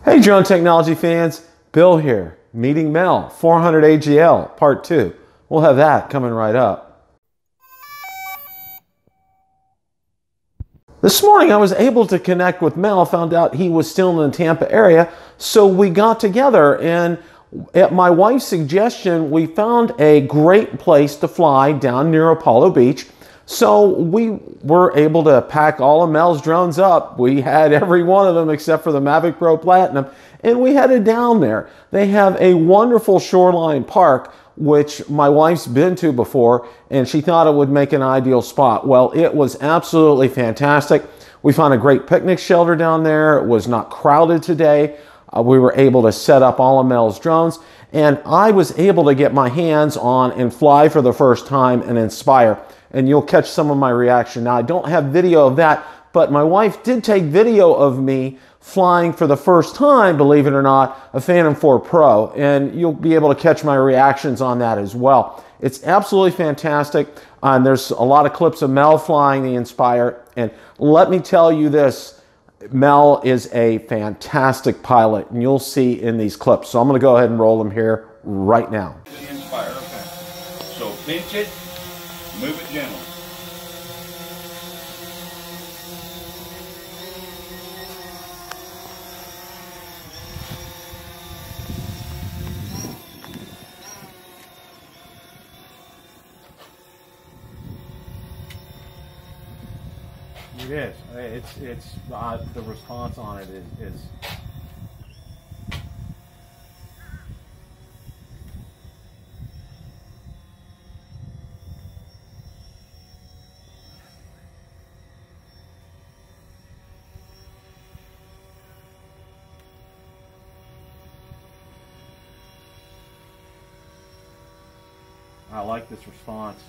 Hey drone technology fans, Bill here, meeting Mel, 400 AGL, part 2. We'll have that coming right up. This morning I was able to connect with Mel, found out he was still in the Tampa area, so we got together and at my wife's suggestion, we found a great place to fly down near Apollo Beach. So we were able to pack all of Mel's drones up. We had every one of them except for the Mavic Pro Platinum, and we headed down there. They have a wonderful shoreline park, which my wife's been to before, and she thought it would make an ideal spot. Well, it was absolutely fantastic. We found a great picnic shelter down there. It was not crowded today. We were able to set up all of Mel's drones, and I was able to get my hands on and fly for the first time an Inspire. And you'll catch some of my reaction. Now, I don't have video of that, but my wife did take video of me flying for the first time, believe it or not, a Phantom 4 Pro, and you'll be able to catch my reactions on that as well. It's absolutely fantastic. There's a lot of clips of Mel flying the Inspire, and let me tell you this, Mel is a fantastic pilot, and you'll see in these clips. So I'm going to go ahead and roll them here right now. The Inspire, okay. So pinch it, move it gently. It is. It's the response on it is I like this response.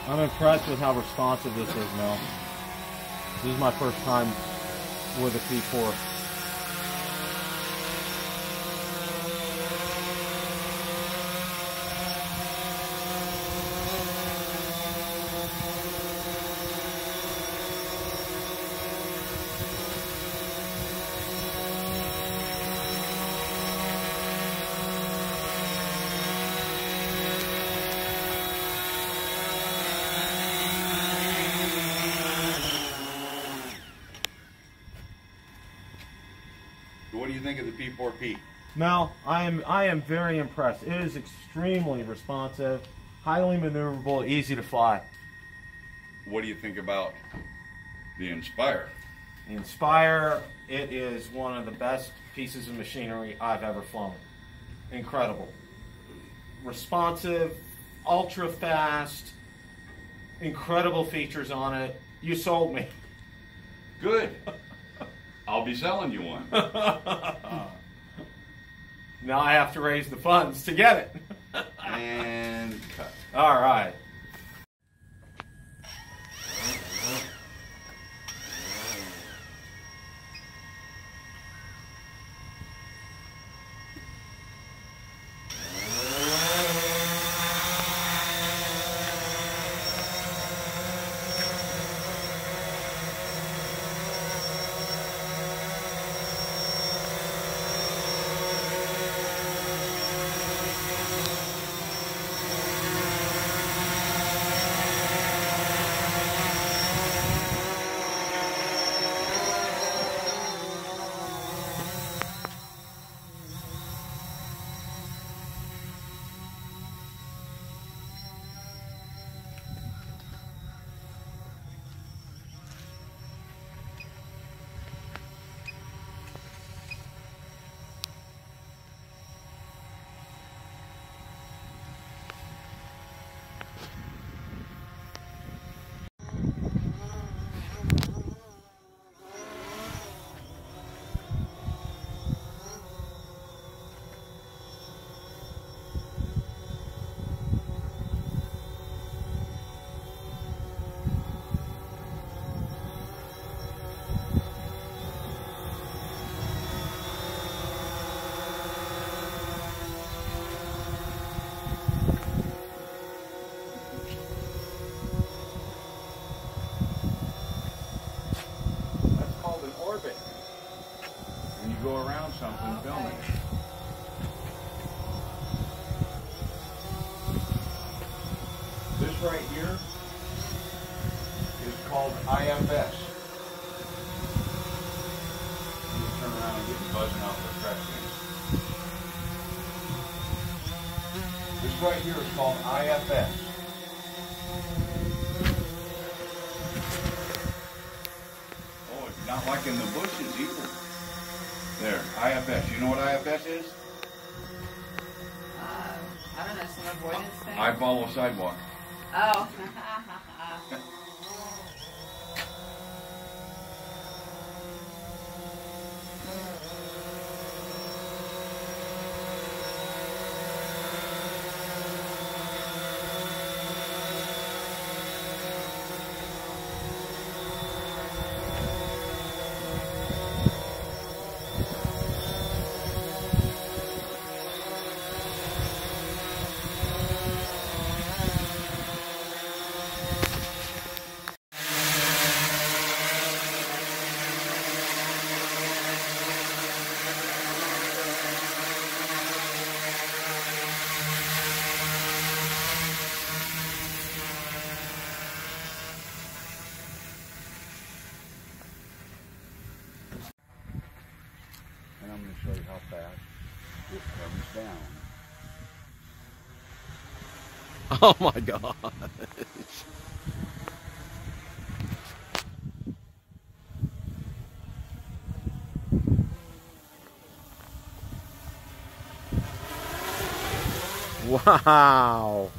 I'm impressed with how responsive this is, Mel. This is my first time with a P4. What do you think of the P4P? Mel, I am very impressed. It is extremely responsive, highly maneuverable, easy to fly. What do you think about the Inspire? The Inspire, it is one of the best pieces of machinery I've ever flown. Incredible. Responsive, ultra fast, incredible features on it. You sold me. Good. I'll be selling you one. Now I have to raise the funds to get it. And cut. All right. right here is called IFS. You turn around and get buzzing off the trash can. This right here is called IFS. Oh, it's not like in the bushes either. There, IFS. You know what IFS is? I don't know, some avoidance thing? I follow sidewalk. Oh. And I'm going to show you how fast it comes down. Oh my gosh. Wow.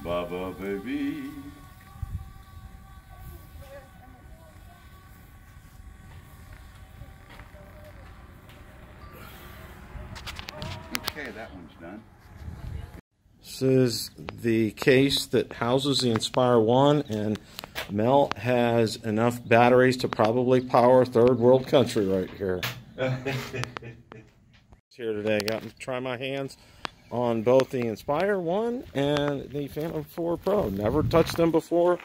Baba baby. Okay, that one's done. This is the case that houses the Inspire 1, and Mel has enough batteries to probably power a third world country right here. Here today, got to try my hands on both the Inspire 1 and the Phantom 4 Pro. Never touched them before.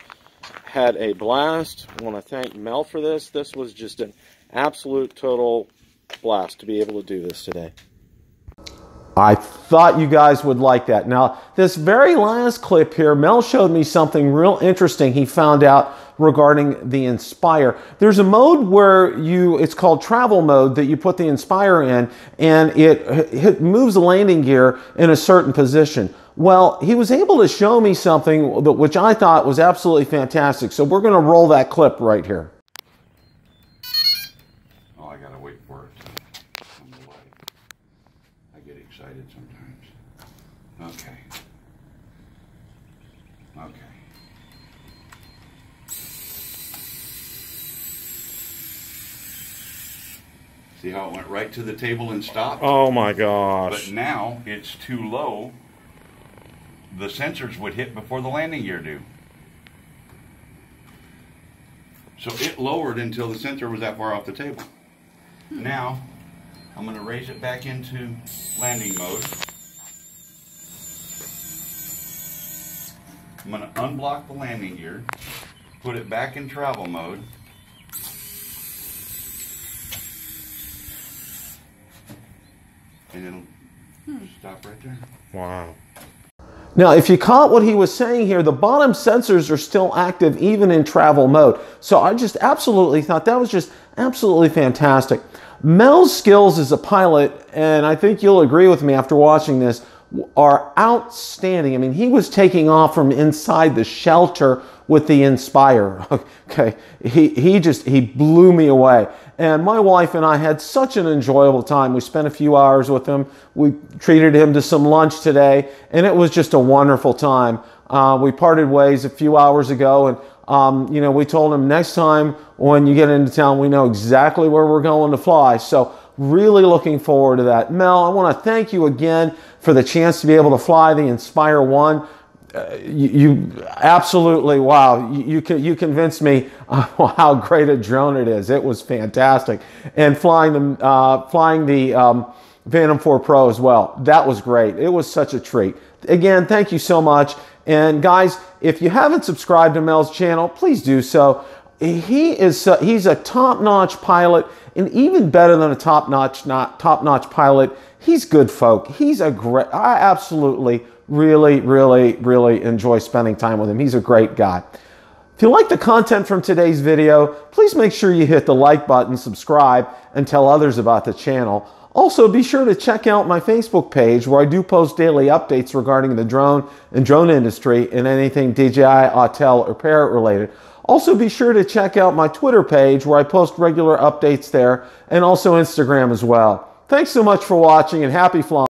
Had a blast. I want to thank Mel for this. This was just an absolute total blast to be able to do this today. I thought you guys would like that. Now, this very last clip here, Mel showed me something real interesting he found out regarding the Inspire. There's a mode where it's called travel mode, that you put the Inspire in, and it moves the landing gear in a certain position. Well, he was able to show me something which I thought was absolutely fantastic. So we're going to roll that clip right here. Oh, I gotta See how it went right to the table and stopped? Oh my gosh. But now it's too low. The sensors would hit before the landing gear do. So it lowered until the sensor was that far off the table. Now, I'm going to raise it back into landing mode. I'm going to unblock the landing gear, put it back in travel mode. And it'll stop right there. Wow. Now, if you caught what he was saying here, the bottom sensors are still active even in travel mode. So I just absolutely thought that was just absolutely fantastic. Mel's skills as a pilot, and I think you'll agree with me after watching this, are outstanding. I mean, he was taking off from inside the shelter with the Inspire. Okay, he blew me away. And my wife and I had such an enjoyable time. We spent a few hours with him. We treated him to some lunch today, and it was just a wonderful time. We parted ways a few hours ago, and you know, we told him next time when you get into town, we know exactly where we're going to fly. So really looking forward to that. Mel, I want to thank you again for the chance to be able to fly the Inspire 1. You absolutely, wow, you convinced me how great a drone it is. It was fantastic. And flying the Phantom 4 Pro as well. That was great. It was such a treat. Again, thank you so much. And guys, if you haven't subscribed to Mel's channel, please do so. He's a top-notch pilot, and even better than a top-notch pilot, he's good folk. He's a great, I absolutely really enjoy spending time with him. He's a great guy. If you like the content from today's video, please make sure you hit the like button, subscribe, and tell others about the channel. Also, be sure to check out my Facebook page where I do post daily updates regarding the drone and drone industry and anything DJI, Autel, or Parrot related. Also, be sure to check out my Twitter page where I post regular updates there, and also Instagram as well. Thanks so much for watching, and happy flying.